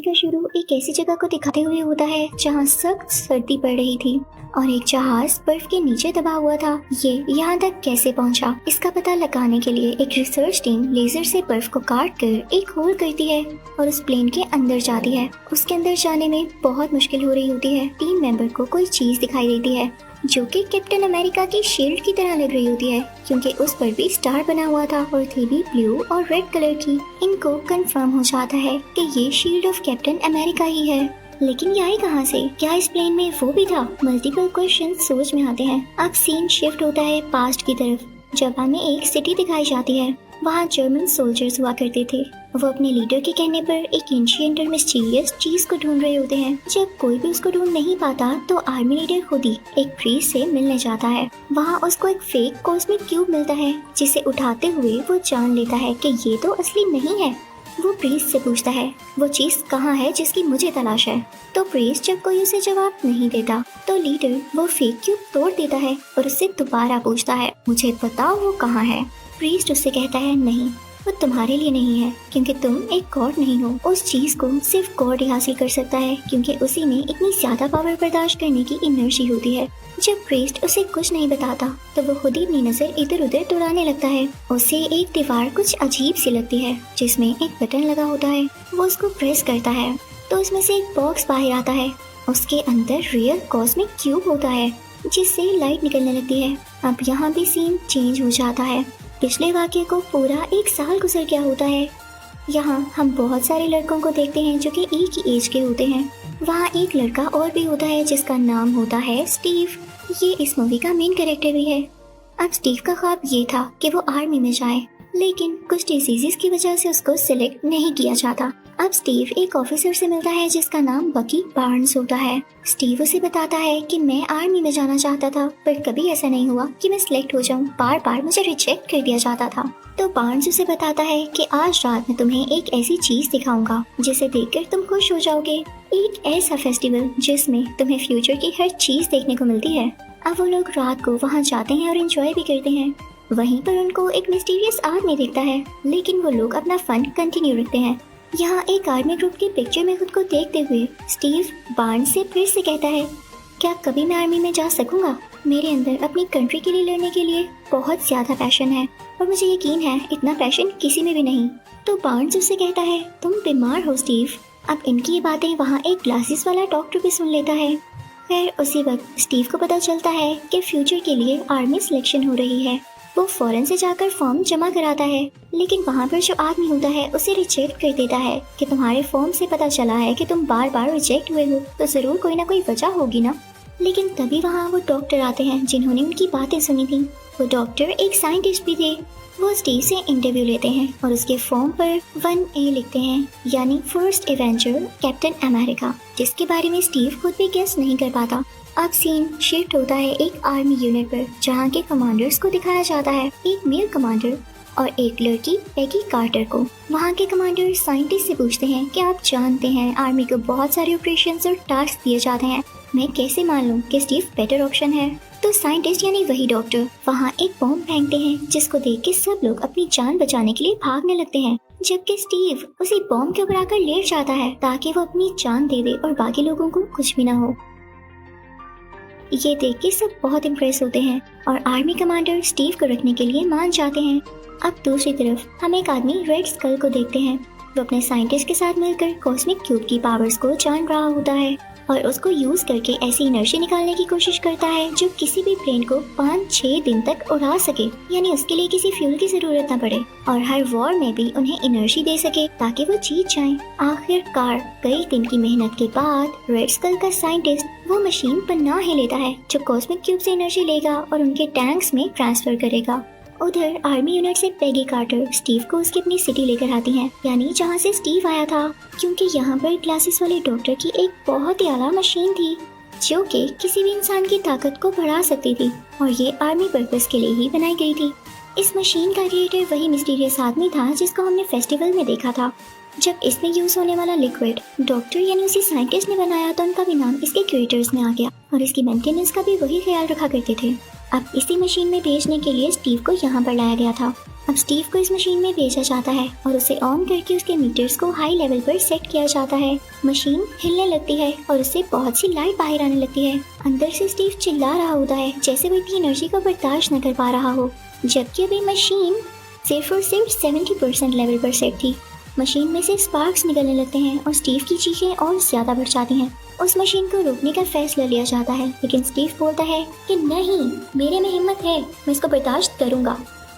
Movie का शुरू एक ऐसी जगह को दिखाते हुए होता है जहाँ सख्त सर्दी पड़ रही थी और एक जहाज बर्फ के नीचे दबा हुआ था। ये यहाँ तक कैसे पहुँचा, इसका पता लगाने के लिए एक रिसर्च टीम लेजर से बर्फ को काट कर एक होल करती है और उस प्लेन के अंदर जाती है। उसके अंदर जाने में बहुत मुश्किल हो रही होती है। टीम मेंबर को कोई चीज दिखाई देती है जो कि कैप्टन अमेरिका की शील्ड की तरह लग रही होती है, क्योंकि उस पर भी स्टार बना हुआ था और थी भी ब्लू और रेड कलर की। इनको कंफर्म हो जाता है कि ये शील्ड ऑफ कैप्टन अमेरिका ही है, लेकिन ये आई कहाँ से? क्या इस प्लेन में वो भी था? मल्टीपल क्वेश्चन सोच में आते हैं। अब सीन शिफ्ट होता है पास्ट की तरफ, जब हमें एक सिटी दिखाई जाती है। वहाँ जर्मन सोल्जर्स हुआ करते थे। वो अपने लीडर के कहने पर एक एंशिएंट और मिस्टीरियस चीज को ढूंढ रहे होते हैं। जब कोई भी उसको ढूंढ नहीं पाता तो आर्मी लीडर खुद ही एक प्रीस्ट से मिलने जाता है। वहाँ उसको एक फेक कॉस्मिक क्यूब मिलता है, जिसे उठाते हुए वो जान लेता है कि ये तो असली नहीं है। वो प्रीस्ट से पूछता है वो चीज कहाँ है जिसकी मुझे तलाश है। तो प्रीस्ट जब कोई उसे जवाब नहीं देता तो लीडर वो फेक क्यूब तोड़ देता है और उससे दोबारा पूछता है मुझे बताओ वो कहाँ है। प्रीस्ट उससे कहता है नहीं, वो तुम्हारे लिए नहीं है, क्योंकि तुम एक गॉड नहीं हो। उस चीज को सिर्फ गॉड ही हासिल कर सकता है, क्योंकि उसी में इतनी ज्यादा पावर बर्दाश्त करने की एनर्जी होती है। जब प्रीस्ट उसे कुछ नहीं बताता तो वो खुद ही अपनी नजर इधर उधर दौड़ाने लगता है। उसे एक दीवार कुछ अजीब सी लगती है जिसमें एक बटन लगा होता है। वो उसको प्रेस करता है तो उसमें से एक बॉक्स बाहर आता है। उसके अंदर रियल कॉस्मिक क्यूब होता है जिससे लाइट निकलने लगती है। अब यहाँ भी सीन चेंज हो जाता है। पिछले वाक्य को पूरा 1 साल गुजर गया होता है। यहाँ हम बहुत सारे लड़कों को देखते हैं जो कि एक ही एज के होते हैं। वहाँ एक लड़का और भी होता है जिसका नाम होता है स्टीव। ये इस मूवी का मेन कैरेक्टर भी है। अब स्टीव का ख्वाब ये था कि वो आर्मी में जाए, लेकिन कुछ डिसीजेस की वजह से उसको सिलेक्ट नहीं किया जाता। अब स्टीव एक ऑफिसर से मिलता है जिसका नाम बकी बार्न्स होता है। स्टीव उसे बताता है कि मैं आर्मी में जाना चाहता था, पर कभी ऐसा नहीं हुआ कि मैं सिलेक्ट हो जाऊं। बार बार मुझे रिजेक्ट कर दिया जाता था। तो बार्न्स उसे बताता है कि आज रात में तुम्हें एक ऐसी चीज दिखाऊंगा जिसे देखकर तुम खुश हो जाओगे। एक ऐसा फेस्टिवल जिसमें तुम्हें फ्यूचर की हर चीज देखने को मिलती है। अब वो लोग रात को वहाँ जाते हैं और एंजॉय भी करते हैं। वहीं पर उनको एक मिस्टीरियस आदमी दिखता है, लेकिन वो लोग अपना फन कंटिन्यू रखते हैं। यहाँ एक आर्मी ग्रुप की पिक्चर में खुद को देखते हुए स्टीव बार्न्स से फिर से कहता है क्या कभी मैं आर्मी में जा सकूंगा? मेरे अंदर अपनी कंट्री के लिए लड़ने के लिए बहुत ज्यादा पैशन है और मुझे यकीन है इतना पैशन किसी में भी नहीं। तो बार्न्स उससे कहता है तुम बीमार हो स्टीव। अब इनकी ये बातें वहाँ एक ग्लासेस वाला डॉक्टर भी सुन लेता है। फिर उसी वक्त स्टीव को पता चलता है कि फ्यूचर के लिए आर्मी सिलेक्शन हो रही है। वो फौरन से जाकर फॉर्म जमा कराता है, लेकिन वहाँ पर जो आदमी होता है उसे रिजेक्ट कर देता है कि तुम्हारे फॉर्म से पता चला है कि तुम बार बार रिजेक्ट हुए हो, तो जरूर कोई ना कोई वजह होगी ना। लेकिन तभी वहाँ वो डॉक्टर आते हैं जिन्होंने उनकी बातें सुनी थी। वो डॉक्टर एक साइंटिस्ट भी थे। वो स्टीव से इंटरव्यू लेते हैं और उसके फॉर्म पर 1A लिखते हैं, यानी फर्स्ट एवेंजर कैप्टन अमेरिका, जिसके बारे में स्टीव खुद भी गेस नहीं कर पाता। अब सीन शिफ्ट होता है एक आर्मी यूनिट पर, जहाँ के कमांडर्स को दिखाया जाता है, एक मेल कमांडर और एक लड़की पैगी कार्टर को। वहाँ के कमांडर साइंटिस्ट से पूछते हैं कि आप जानते हैं आर्मी को बहुत सारे ऑपरेशंस और टास्क दिए जाते हैं, मैं कैसे मान लूँ कि स्टीव बेटर ऑप्शन है? तो साइंटिस्ट यानी वही डॉक्टर वहाँ एक बॉम्ब फेंकते हैं, जिसको देख के सब लोग अपनी जान बचाने के लिए भागने लगते हैं, जबकि स्टीव उसी बॉम्ब के ऊपर आकर लेट जाता है ताकि वो अपनी जान दे दे और बाकी लोगों को कुछ भी ना हो। ये देख के सब बहुत इम्प्रेस होते हैं और आर्मी कमांडर स्टीव को रखने के लिए मान जाते हैं। अब दूसरी तरफ हम एक आदमी रेड स्कल को देखते हैं। वो अपने साइंटिस्ट के साथ मिलकर कॉस्मिक क्यूब की पावर्स को जान रहा होता है और उसको यूज करके ऐसी एनर्जी निकालने की कोशिश करता है जो किसी भी प्लेन को 5-6 दिन तक उड़ा सके, यानी उसके लिए किसी फ्यूल की जरूरत न पड़े और हर वॉर में भी उन्हें एनर्जी दे सके ताकि वो जीत जाएं। आखिरकार कई दिन की मेहनत के बाद रेड स्कल का साइंटिस्ट वो मशीन बना ही लेता है जो कॉस्मिक क्यूब से एनर्जी लेगा और उनके टैंक्स में ट्रांसफर करेगा। उधर आर्मी यूनिट से पैगी कार्टर स्टीव को उसकी अपनी सिटी लेकर आती हैं, यानी जहाँ से स्टीव आया था, क्योंकि यहाँ पर ग्लासेस वाले डॉक्टर की एक बहुत ही आला मशीन थी जो कि किसी भी इंसान की ताकत को बढ़ा सकती थी और ये आर्मी पर्पस के लिए ही बनाई गई थी। इस मशीन का क्रिएटर वही मिस्टीरियस आदमी था जिसको हमने फेस्टिवल में देखा था। जब इसमें यूज होने वाला लिक्विड डॉक्टर यानी उसी साइंटिस्ट ने बनाया तो उनका भी नाम इसके क्रिएटर्स में आ गया और इसकी मेंटेनेंस का भी वही ख्याल रखा करते थे। अब इसी मशीन में भेजने के लिए स्टीव को यहाँ पर लाया गया था। अब स्टीव को इस मशीन में भेजा जाता है और उसे ऑन करके उसके मीटर्स को हाई लेवल पर सेट किया जाता है। मशीन हिलने लगती है और उससे बहुत सी लाइट बाहर आने लगती है। अंदर से स्टीव चिल्ला रहा होता है जैसे वो इतनी एनर्जी को बर्दाश्त न कर पा रहा हो, जबकि अभी मशीन सिर्फ और सिर्फ 70% लेवल पर सेट थी। मशीन में से स्पार्क्स निकलने लगते हैं और स्टीव की चीखें और ज्यादा बढ़ जाती हैं। उस मशीन को रोकने का फैसला लिया जाता है, लेकिन स्टीव बोलता है कि नहीं, मेरे में हिम्मत है, मैं इसको बर्दाश्त करूंगा,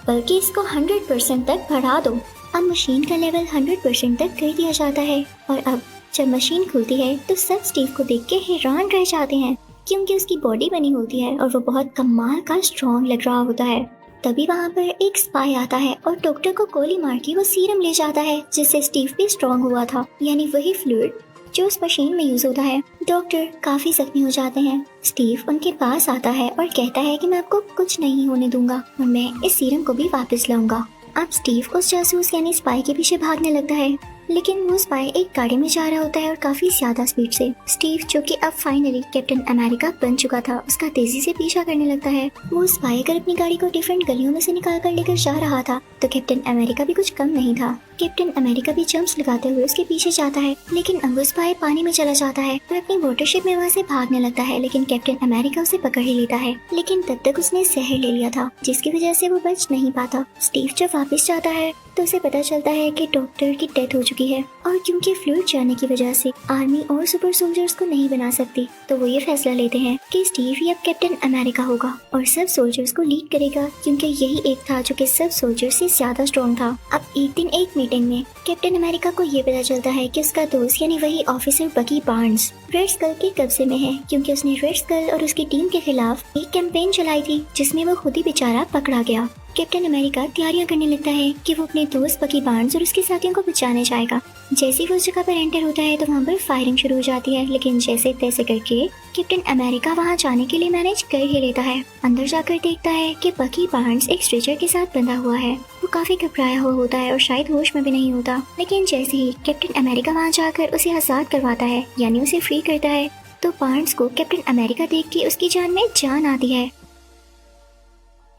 बल्कि इसको 100% तक बढ़ा दो। अब मशीन का लेवल 100% तक कर दिया जाता है और अब जब मशीन खुलती है तो सब स्टीव को देख के हैरान रह जाते हैं, क्योंकि उसकी बॉडी बनी होती है और वो बहुत कमाल का स्ट्रॉन्ग लग रहा होता है। तभी वहाँ पर एक स्पाई आता है और डॉक्टर को गोली मार के वो सीरम ले जाता है जिससे स्टीव भी स्ट्रॉन्ग हुआ था, यानी वही फ्लूइड जो उस मशीन में यूज होता है। डॉक्टर काफी जख्मी हो जाते हैं। स्टीव उनके पास आता है और कहता है कि मैं आपको कुछ नहीं होने दूंगा और मैं इस सीरम को भी वापस लाऊंगा। अब स्टीव उस जासूस यानी स्पाई के पीछे भागने लगता है, लेकिन वो स्पाई एक गाड़ी में जा रहा होता है और काफी ज्यादा स्पीड से। स्टीव जो कि अब फाइनली कैप्टन अमेरिका बन चुका था, उसका तेजी से पीछा करने लगता है। वो स्पाई अगर अपनी गाड़ी को डिफरेंट गलियों में से निकाल कर लेकर जा रहा था तो कैप्टन अमेरिका भी कुछ कम नहीं था। कैप्टन अमेरिका भी जंप्स लगाते हुए उसके पीछे जाता है, लेकिन अब वो स्पाई पानी में चला जाता है और अपनी वाटरशिप में वहाँ से भागने लगता है, लेकिन कैप्टन अमेरिका उसे पकड़ ही लेता है। लेकिन तब तक उसने जहर ले लिया था जिसकी वजह से वो बच नहीं पाता। स्टीव जब वापस जाता है तो उसे पता चलता है कि डॉक्टर की डेथ हो चुकी है और क्योंकि फ्लूइड जाने की वजह से आर्मी और सुपर सोल्जर्स को नहीं बना सकती, तो वो ये फैसला लेते हैं कि स्टीव ही अब कैप्टन अमेरिका होगा और सब सोल्जर्स को लीड करेगा, क्योंकि यही एक था जो कि सब सोल्जर्स से ज्यादा स्ट्रॉन्ग था। अब एक दिन एक मीटिंग में कैप्टन अमेरिका को ये पता चलता है कि उसका दोस्त यानी वही ऑफिसर बकी बार्न्स रेड स्कल के कब्जे में है, क्योंकि उसने रेड स्कल और उसकी टीम के खिलाफ एक कैंपेन चलाई थी जिसमें वो खुद ही बेचारा पकड़ा गया। कैप्टन अमेरिका तैयारियां करने लगता है कि वो अपने दोस्त बकी बार्न्स और उसके साथियों को बचाने जाएगा। जैसे ही वो उस जगह पर एंटर होता है तो वहाँ पर फायरिंग शुरू हो जाती है, लेकिन जैसे तैसे करके कैप्टन अमेरिका वहाँ जाने के लिए मैनेज कर ही लेता है। अंदर जाकर देखता है कि बकी बार्न्स एक स्ट्रेचर के साथ बंधा हुआ है। वो काफी घबराया हुआ होता है और शायद होश में भी नहीं होता, लेकिन जैसे ही कैप्टन अमेरिका वहाँ जाकर उसे आजाद करवाता है यानी उसे फ्री करता है, तो बार्न्स को कैप्टन अमेरिका देख के उसकी जान में जान आती है।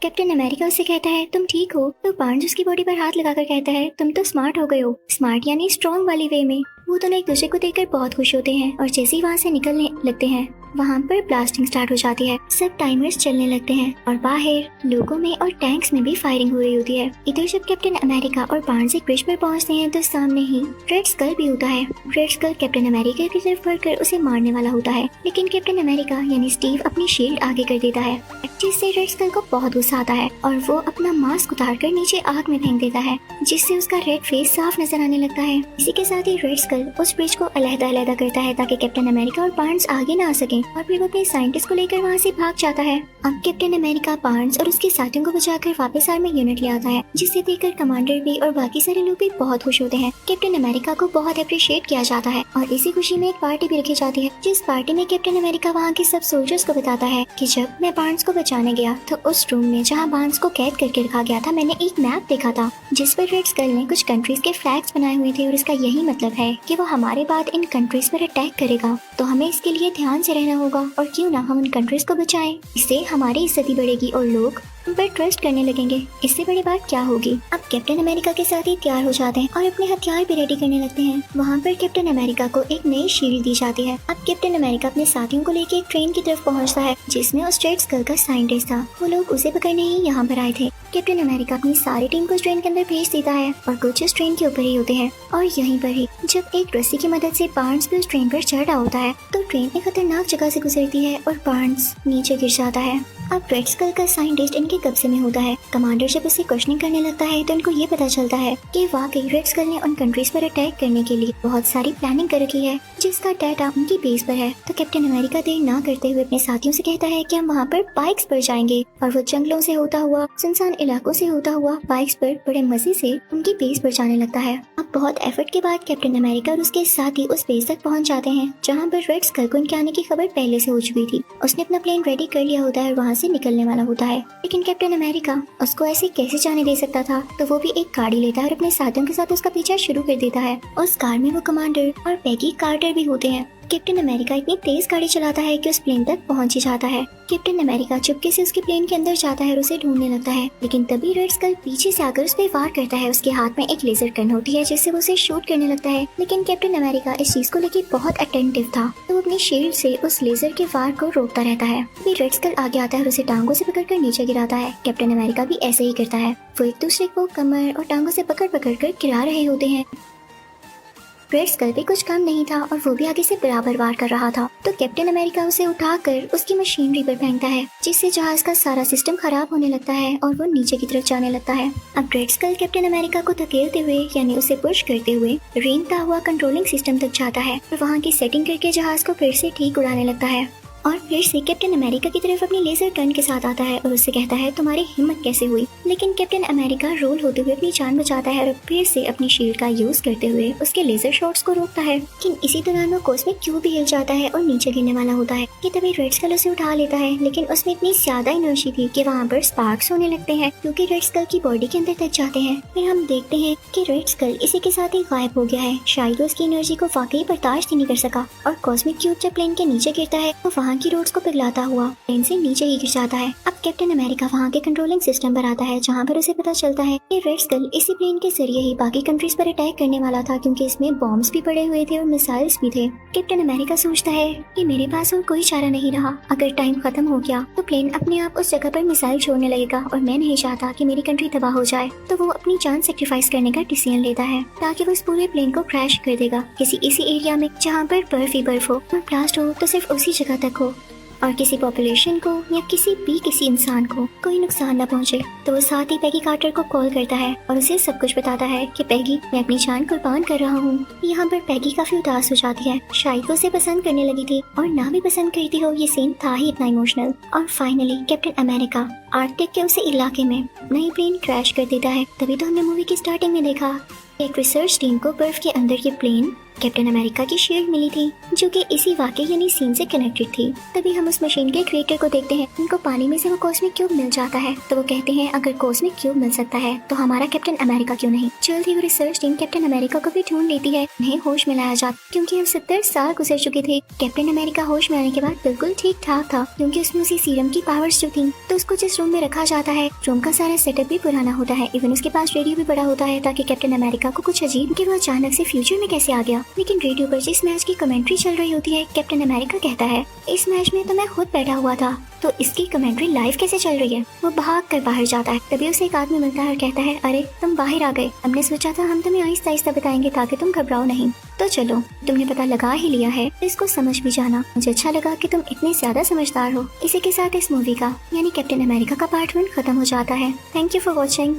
कैप्टन अमेरिका उससे कहता है तुम ठीक हो, तो बार्न्स उसकी बॉडी पर हाथ लगाकर कहता है तुम तो स्मार्ट हो गए हो, स्मार्ट यानी स्ट्रॉन्ग वाली वे में। वो दोनों एक दूसरे को देखकर बहुत खुश होते हैं और जैसे ही वहाँ से निकलने लगते हैं वहाँ पर ब्लास्टिंग स्टार्ट हो जाती है। सब टाइमर्स चलने लगते हैं और बाहर लोगों में और टैंक्स में भी फायरिंग हो रही होती है। इधर जब कैप्टन अमेरिका और बार्न्स एक ब्रिज पर पहुँचते हैं तो सामने ही रेड स्कल भी होता है। रेड स्कल कैप्टन अमेरिका की तरफ बढ़कर उसे मारने वाला होता है, लेकिन कैप्टन अमेरिका यानी स्टीव अपनी शील्ड आगे कर देता है, जिससे रेड स्कल को बहुत गुस्सा आता है और वो अपना मास्क उतार कर नीचे आग में फेंक देता है, जिससे उसका रेड फेस साफ नजर आने लगता है। इसी के साथ ही रेड स्कल उस ब्रिज को अलग-अलग करता है ताकि कैप्टन अमेरिका और बार्न्स आगे ना आ सकें, और फिर वो अपने साइंटिस्ट को लेकर वहाँ से भाग जाता है। अब कैप्टन अमेरिका बार्न्स और उसके साथियों को बचाकर वापस आर्मी यूनिट ले आता है, जिसे देखकर कमांडर भी और बाकी सारे लोग भी बहुत खुश होते हैं। कैप्टन अमेरिका को बहुत अप्रिशिएट किया जाता है और इसी खुशी में एक पार्टी भी रखी जाती है, जिस पार्टी में कैप्टन अमेरिका वहाँ के सब सोल्जर्स को बताता है कि जब मैं बार्न्स को बचाने गया तो उस रूम में जहाँ बार्न्स को कैद करके रखा गया था मैंने एक मैप देखा था जिस पर रेड स्कल ने कुछ कंट्रीज के फ्लैग्स बनाए हुए थे, और इसका यही मतलब है कि वो हमारे बाद इन कंट्रीज पर अटैक करेगा, तो हमें इसके लिए ध्यान से रहना होगा और क्यों ना हम उन कंट्रीज को बचाएं। इससे हमारी इज्जत भी बढ़ेगी और लोग हम पर ट्रस्ट करने लगेंगे। इससे बड़ी बात क्या होगी। अब कैप्टन अमेरिका के साथ ही तैयार हो जाते हैं और अपने हथियार भी रेडी करने लगते हैं। वहाँ पर कैप्टन अमेरिका को एक नई शील्ड दी जाती है। अब कैप्टन अमेरिका अपने साथियों को लेकर एक ट्रेन की तरफ पहुँचता है जिसमें उस रेड स्कल का साइंटिस्ट था। वो लोग उसे पकड़ने ही यहाँ पर आए थे। कैप्टन अमेरिका अपनी सारी टीम को ट्रेन के अंदर भेज देता है और कुछ इस ट्रेन के ऊपर ही होते हैं, और यहीं पर ही जब एक रस्सी की मदद से बार्न्स भी उस ट्रेन पर चढ़ रहा होता है तो ट्रेन एक खतरनाक जगह से गुजरती है और बार्न्स नीचे गिर जाता है। अब रेड स्कल का साइंटिस्ट इनके कब्जे में होता है। कमांडर जब उसे क्वेश्चनिंग करने लगता है तो इनको ये पता चलता है कि वाकई रेड स्कल ने उन कंट्रीज पर अटैक करने के लिए बहुत सारी प्लानिंग कर रखी है, जिसका डाटा उनकी बेस पर है। तो कैप्टन अमेरिका देर ना करते हुए अपने साथियों से कहता है कि हम वहाँ पर बाइक्स पर जाएंगे, और वो जंगलों से होता हुआ, सुनसान इलाकों से होता हुआ बाइक्स पर बड़े मजे से उनकी बेस पर जाने लगता है। अब बहुत एफर्ट के बाद कैप्टन अमेरिका और उसके साथी उस बेस तक पहुँच जाते हैं जहाँ पर रेड स्कल को इनके आने की खबर पहले से हो चुकी थी। उसने अपना प्लेन रेडी कर लिया होता है और वहाँ से निकलने वाला होता है, लेकिन कैप्टन अमेरिका उसको ऐसे कैसे जाने दे सकता था, तो वो भी एक गाड़ी लेता है और अपने साथियों के साथ उसका पीछा शुरू कर देता है। उस कार में वो कमांडर और पैगी कार्टर भी होते हैं। कैप्टन अमेरिका इतनी तेज गाड़ी चलाता है कि उस प्लेन तक पहुंच ही जाता है। कैप्टन अमेरिका चुपके से उसके प्लेन के अंदर जाता है और उसे ढूंढने लगता है, लेकिन तभी रेड स्कल पीछे से आकर उस पर वार करता है। उसके हाथ में एक लेजर गन होती है जिससे वो उसे शूट करने लगता है, लेकिन कैप्टन अमेरिका इस चीज को लेकर बहुत अटेंटिव था, तो वो अपनी शील्ड से उस लेजर के वार को रोकता रहता है। तभी रेड स्कल आगे आता है और उसे टांगों से पकड़कर नीचे गिराता है। कैप्टन अमेरिका भी ऐसे ही करता है। वो एक दूसरे को कमर और टांगों से पकड़ कर गिरा रहे होते हैं। रेड स्कल भी कुछ कम नहीं था और वो भी आगे से बराबर वार कर रहा था, तो कैप्टन अमेरिका उसे उठाकर उसकी मशीनरी पर फेंकता है, जिससे जहाज का सारा सिस्टम खराब होने लगता है और वो नीचे की तरफ जाने लगता है। अब रेड स्कल कैप्टन अमेरिका को धकेलते हुए यानी उसे पुश करते हुए रेंगता हुआ कंट्रोलिंग सिस्टम तक जाता है और वहाँ की सेटिंग करके जहाज को फिर से ठीक उड़ाने लगता है। और फिर से कैप्टन अमेरिका की तरफ अपनी लेजर गन के साथ आता है और उससे कहता है तुम्हारी हिम्मत कैसे हुई, लेकिन कैप्टन अमेरिका रोल होते हुए अपनी जान बचाता है और फिर से अपनी शील्ड का यूज करते हुए उसके लेजर शॉट्स को रोकता है। लेकिन इसी दौरान वो कॉस्मिक क्यूब भी हिल जाता है और नीचे गिरने वाला होता है कि तभी रेड स्कल उसे उठा लेता है, लेकिन उसमें इतनी ज्यादा एनर्जी थी कि वहाँ पर स्पार्क्स होने लगते हैं क्योंकि रेड स्कल की बॉडी के अंदर तक जाते हैं। फिर हम देखते हैं कि रेड स्कल इसी के साथ ही गायब हो गया है। शायद उसकी एनर्जी को वाकई बर्दाश्त ही नहीं कर सका और कॉस्मिक क्यूब जब प्लेन के नीचे गिरता है तो वहाँ की रोड्स को पिघलाता हुआ प्लेन से नीचे ही गिर जाता है। अब कैप्टन अमेरिका वहाँ के कंट्रोलिंग सिस्टम पर आता है जहाँ पर उसे पता चलता है कि रेड स्कल इसी प्लेन के जरिए ही बाकी कंट्रीज पर अटैक करने वाला था, क्योंकि इसमें बॉम्ब्स भी पड़े हुए थे और मिसाइल्स भी थे। कैप्टन अमेरिका सोचता है कि मेरे पास और कोई चारा नहीं रहा, अगर टाइम खत्म हो गया तो प्लेन अपने आप उस जगह पर मिसाइल छोड़ने लगेगा और मैं नहीं चाहता कि मेरी कंट्री तबाह हो जाए, तो वो अपनी जान सेक्रीफाइस करने का डिसीजन लेता है ताकि वो इस पूरे प्लेन को क्रैश कर देगा किसी ऐसी एरिया में जहाँ पर बर्फ ही बर्फ हो और ब्लास्ट हो तो सिर्फ उसी जगह तक हो और किसी पॉपुलेशन को या किसी इंसान को कोई नुकसान न पहुंचे। तो वो साथ ही पैगी कार्टर को कॉल करता है और उसे सब कुछ बताता है कि पैगी मैं अपनी जान कुर्बान कर रहा हूँ। यहाँ पर पैगी काफी उदास हो जाती है, शायद वो उसे पसंद करने लगी थी और ना भी पसंद करती हो, ये सीन था ही इतना इमोशनल। और फाइनली कैप्टन अमेरिका आर्कटिक के उस इलाके में नई प्लेन क्रैश कर देता है। तभी तो हमने मूवी की स्टार्टिंग में देखा एक रिसर्च टीम को बर्फ के अंदर की प्लेन कैप्टन अमेरिका की शील्ड मिली थी जो कि इसी वाकये यानी सीन से कनेक्टेड थी। तभी हम उस मशीन के क्रिएटर को देखते हैं, उनको पानी में से वो कॉस्मिक क्यूब मिल जाता है, तो वो कहते हैं अगर कॉस्मिक क्यूब मिल सकता है तो हमारा कैप्टन अमेरिका क्यों नहीं। जल्द ही वो रिसर्च टीम कैप्टन अमेरिका को भी ढूंढ लेती है, उन्हें होश में लाया जाता क्योंकि अब 70 साल गुजर चुके थे। कैप्टन अमेरिका होश में आने के बाद बिल्कुल ठीक ठाक था क्योंकि उसमें उसी सीरम की पावर्स जो थी, तो उसको जिस रूम में रखा जाता है रूम का सारा सेटअप भी पुराना होता है, इवन उसके पास रेडियो भी बड़ा होता है ताकि कैप्टन अमेरिका को कुछ अजीब कि वो अचानक से फ्यूचर में कैसे आ गया। लेकिन रेडियो पर जिस मैच की कमेंट्री चल रही होती है कैप्टन अमेरिका कहता है इस मैच में तो मैं खुद बैठा हुआ था, तो इसकी कमेंट्री लाइव कैसे चल रही है। वो भाग कर बाहर जाता है, तभी उसे एक आदमी मिलता है और कहता है अरे तुम बाहर आ गए, हमने सोचा था हम तुम्हें आहिस्ता आहिस्ता बताएंगे ताकि तुम घबराओ नहीं, तो चलो तुमने पता लगा ही लिया है तो इसको समझ भी जाना। मुझे अच्छा लगा कि तुम इतने ज्यादा समझदार हो। इसी के साथ इस मूवी का यानी कैप्टन अमेरिका का पार्ट 1 खत्म हो जाता है। Thank you for watching.